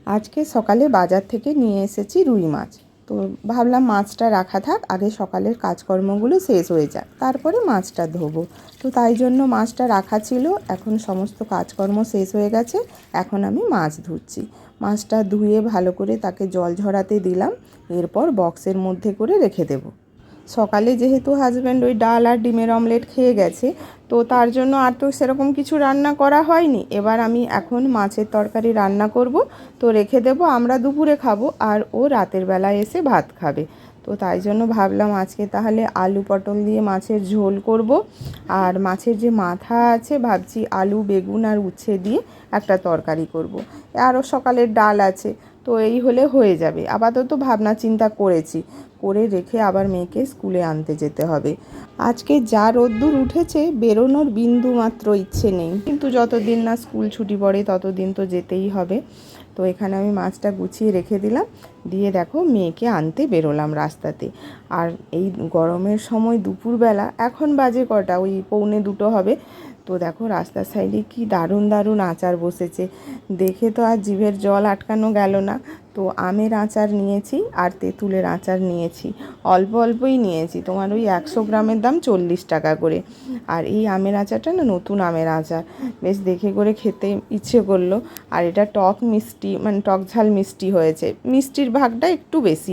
আজকে সকালে বাজার থেকে নিয়ে এসেছি রুই মাছ। তো ভাবলাম মাছটা রাখা থাক, আগে সকালের কাজকর্মগুলো শেষ হয়ে যাক, তারপরে মাছটা ধোবো। তো তাই জন্য মাছটা রাখা ছিল। এখন সমস্ত কাজকর্ম শেষ হয়ে গেছে, এখন আমি মাছ ধুচ্ছি। মাছটা ধুয়ে ভালো করে তাকে জল ঝরাতে দিলাম, এরপর বক্সের মধ্যে করে রেখে দেবো। সকালে যেহেতু হাজব্যান্ড ওই ডাল আর ডিমের অমলেট খেয়ে গেছে, তো তার জন্য আর তো সেরকম কিছু রান্না করা হয়নি। এবার আমি এখন মাছের তরকারি রান্না করব, তো রেখে দেবো। আমরা দুপুরে খাবো আর ও রাতের বেলায় এসে ভাত খাবে। তো তাই জন্য ভাবলাম আজকে তাহলে আলু পটল দিয়ে মাছের ঝোল করব। আর মাছের যে মাথা আছে, ভাবছি আলু বেগুন আর উচ্ছে দিয়ে একটা তরকারি করব। আরও সকালের ডাল আছে, তো এই হলে হয়ে যাবে। আপাতত ভাবনা চিন্তা করেছি, করে রেখে আবার মেয়েকে স্কুলে আনতে যেতে হবে। আজকে যা রোদ্দুর উঠেছে, বেরোনোর বিন্দু মাত্র ইচ্ছে নেই, কিন্তু যতদিন না স্কুল ছুটি পড়ে ততদিন তো যেতেই হবে। তো এখানে আমি মাছটা গুছিয়ে রেখে দিলাম, দিয়ে দেখো মেয়েকে আনতে বেরোলাম রাস্তাতে। আর এই গরমের সময় দুপুরবেলা, এখন বাজে কটা, ওই 1:45 হবে। তো দেখো রাস্তার সাইডে কি দারুণ দারুণ আচার বসেছে, দেখে তো আর জিভের জল আটকানো গেল না। তো আমের আচার নিয়েছি আর তেঁতুলের আচার নিয়েছি, অল্প অল্পই নিয়েছি। তোমার ওই 100 গ্রামের দাম 40 টাকা করে। আর এই আমের আচারটা না নতুন আমের আচার, বেশ দেখে করে খেতে ইচ্ছে করলো। আর এটা টক মিষ্টি, মানে টক ঝাল মিষ্টি হয়েছে, মিষ্টির ভাগটা একটু বেশি।